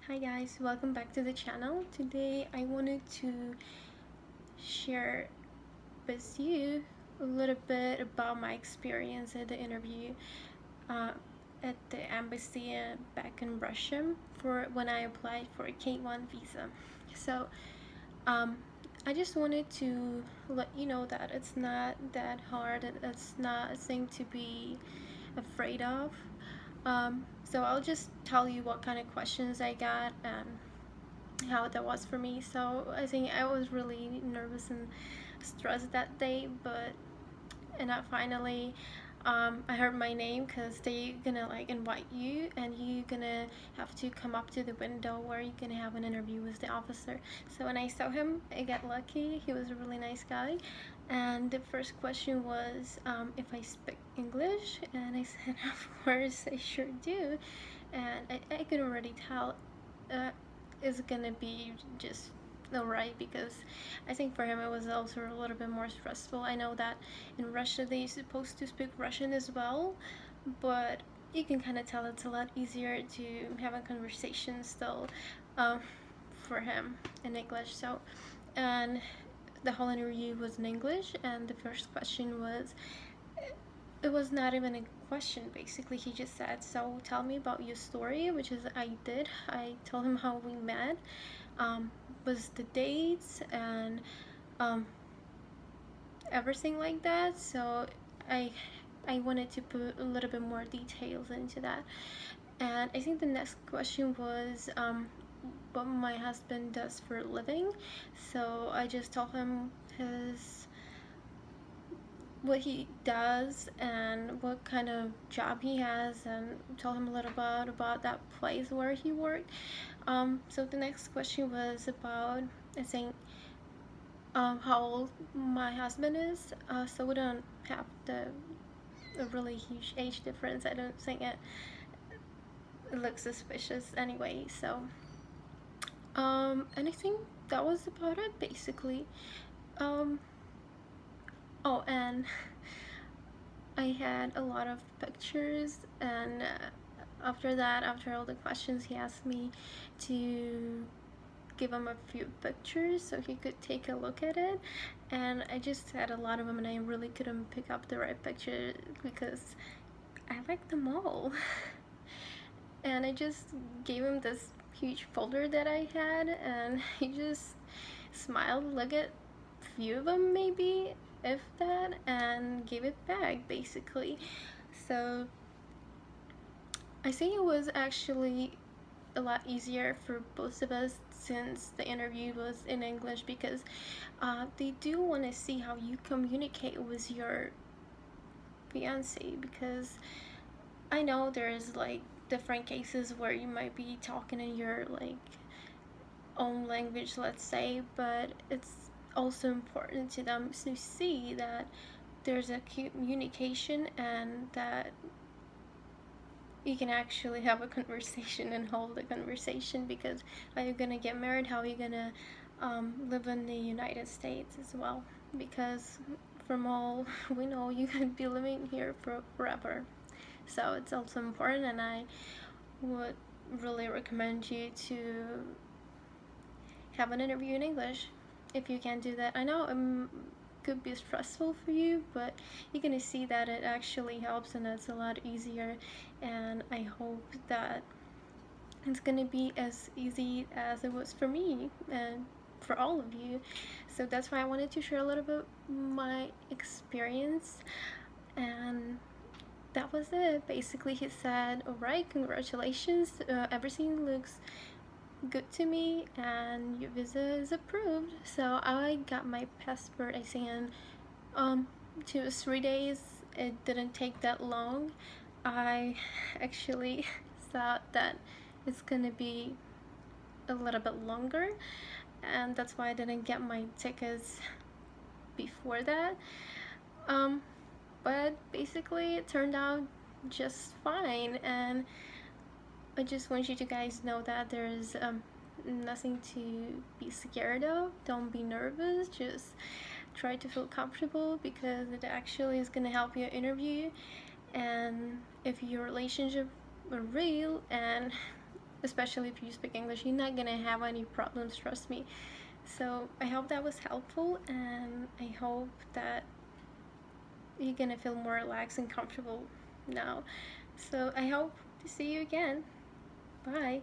Hi guys, welcome back to the channel. Today I wanted to share with you a little bit about my experience at the interview uh, at the embassy back in Russia for when I applied for a K-1 visa. So um, I just wanted to let you know that it's not that hard and it's not a thing to be afraid of. So I'll just tell you what kind of questions I got and how that was for me. So I think I was really nervous and stressed that day, but and I finally I heard my name because they gonna like invite you and you gonna have to come up to the window where you're gonna have an interview with the officer. So when I saw him, I got lucky. He was a really nice guy, and the first question was if I speak English, and I said of course I sure do, and I could already tell uh, it's gonna be just alright because I think for him it was also a little bit more stressful. I know that in Russia they're supposed to speak Russian as well, but you can kind of tell it's a lot easier to have a conversation still um, for him in English. So, and the whole interview was in English, and the first question was it was not even a question. Basically he just said, so tell me about your story, which is I did. I told him how we met, um, was the dates and um, everything like that. So I I wanted to put a little bit more details into that. And I think the next question was what my husband does for a living. So I just told him his what he does and what kind of job he has, and told him a little bit about that place where he worked. So the next question was about, I think, how old my husband is. So we don't have a really huge age difference. I don't think it looks suspicious anyway. So, and I think that was about it basically. Um, oh, and I had a lot of pictures, and after that, after all the questions, he asked me to give him a few pictures so he could take a look at it, and I just had a lot of them and I really couldn't pick up the right picture because I liked them all. And I just gave him this huge folder that I had, and he just smiled, looked at a few of them maybe, if that, and gave it back basically. So I think it was actually a lot easier for both of us since the interview was in English because they do want to see how you communicate with your fiance, because I know there's like different cases where you might be talking in your like own language, let's say, but it's also important to them to see that there's a communication and that you can actually have a conversation and hold a conversation, because are you gonna get married, how are you gonna live in the United States as well, because from all we know you could be living here for forever. So it's also important, and I would really recommend you to have an interview in English if you can do that. I know it could be stressful for you, but you're gonna see that it actually helps and it's a lot easier, and I hope that it's gonna be as easy as it was for me and for all of you. So that's why I wanted to share a little bit my experience, and that was it. Basically he said, alright, congratulations, everything looks good to me and your visa is approved. So I got my passport, I think, in 2 or 3 days. It didn't take that long. I actually thought that it's gonna be a little bit longer, and that's why I didn't get my tickets before that. um, but basically it turned out just fine, and I just want you to guys know that there's nothing to be scared of. Don't be nervous, just try to feel comfortable, because it actually is going to help your interview. And if your relationship are real and especially if you speak English. You're not gonna have any problems, trust me. So I hope that was helpful, and I hope that you're gonna feel more relaxed and comfortable now. So I hope to see you again. Bye.